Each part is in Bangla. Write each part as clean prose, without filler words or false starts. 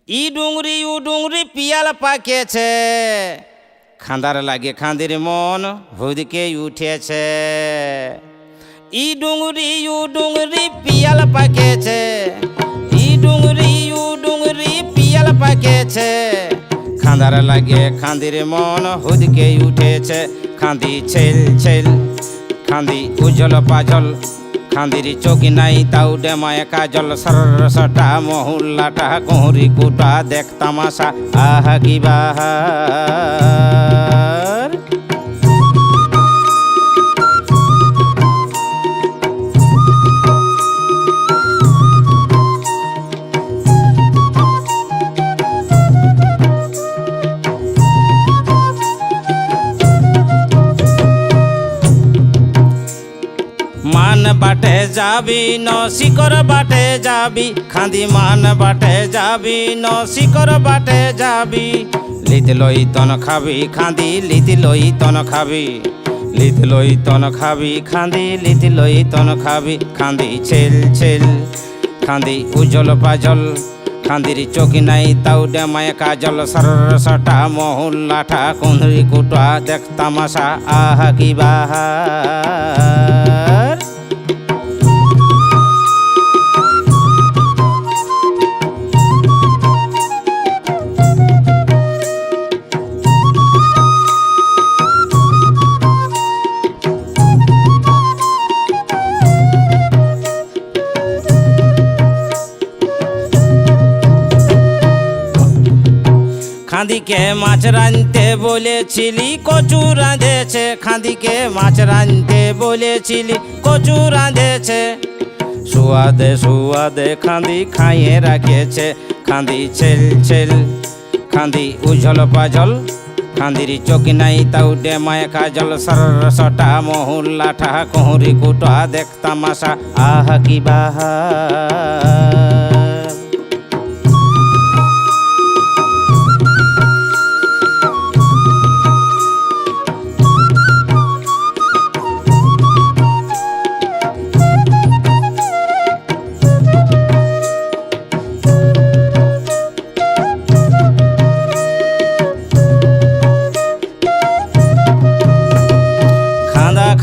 ই ডুংরি পিয়াল পাকেছে, খাঁদার লাগে খাঁদির মন হুদকে উঠেছে। ই ডুংরি পিয়াল পাকেছে, ই ডুংরি পিয়াল পাকেছে, খাঁদার লাগে খাঁদির মন হুদকে উঠেছে। খাঁদি ছেল ছেল, খাঁদি উজ্জ্বল পাজল, খাঁদির চোখি নাই তাও ডেমায় কাজল। সরসটা মহুল্লাটা কোহরি কুটা দেখ তামাশা, আহা কি বাহার। মান বাটে যাবি নসিকর বাটে যাবি, খাঁদি মান বাটে যাবি নসিকর বাটে যাবি। লিত লই তন খাবি খাঁদি, লিত লই তন খাবি, লিত লই তন খাবি খাঁদি, লিত লই তন খাবি। খাঁদি ছেল ছেল, খাঁদি উজ্জ্বল পাজল, খাঁদির চোখি নাই তাও ডেমায় কাজল। সরসটা মহুল্লাটা কুঁদরি কুটা দেখ তামাশা, আহা কি বাহার। খাঁদিকে মাছ রাঁধতে বলেছিলি কচু রাঁধেছে, খাঁদিকে মাছ রাঁধতে বলেছিলি কচু রাঁধেছে। সুয়াদে সুয়াদে খাঁদি খাইয়ে রাখেছে। খাঁদি ছেল ছেল, খাঁদি উজ্জ্বল পাজল, খাঁদির চোখি নাই তাও ডেমায় কাজল। সরসটা মহুল্লাটা কোহরি কুটা দেখ তামাশা, আহা কি বাহার।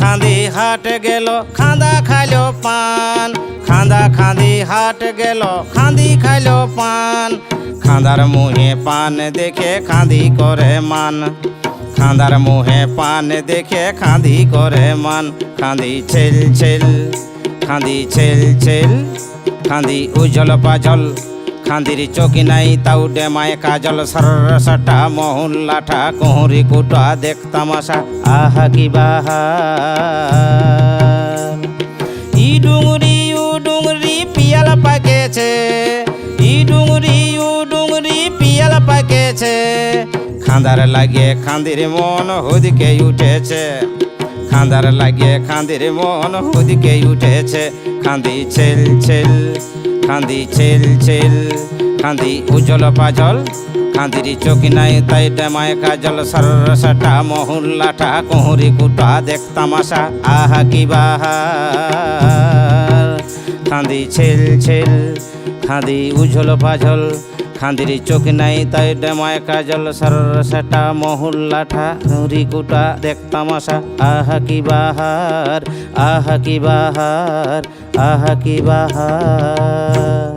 খাঁদি হাট গেল খাঁদা খাইলো পান, খাঁদা খাঁদি হাট গেল খাঁদি খাইলো পান। খাঁদার মুহে পান দেখে খাঁদি করে মান, খাঁদার মুহে পান দেখে খাঁদি করে মান। খাঁদি ছেল ছেল, খাঁদি ছেল ছেল, খাঁদি উজ্জ্বল পাজল, খাঁদির চোখি নাই তাও ডেমায় কাজল। সরসটা মহুল্লাটা কোহরি কুটা দেখ তামাশা, আহা কি বাহার। ই ডুংরি পিয়াল পাকেছে, ই ডুংরি পিয়াল পাকেছে, খাঁদার লাগে খাঁদির মন হুদকে উঠেছে, খাঁদার লাগে খাঁদির মন হুদকে উঠেছে। খাঁদি ছেল ছেল, খাঁদি ছেল ছেল, খাঁদি উজ্জ্বল পাজল, খাঁদির চোখি নাই তাই ডেমায় কাজল। সরসটা মহুল্লাটা কোহরি কুটা দেখ তামাশা, আহা কি বাহার। খাঁদি ছেল ছেল, খাঁদি উজ্জ্বল পাজল, খাঁদির চোখি নাই তাই ডেমায় কাজল। সরসটা মহুল্লাটা কোহরি কুটা দেখ তামাশা, আহা কি বাহার, আহা কি বাহার, আহা কি বাহার।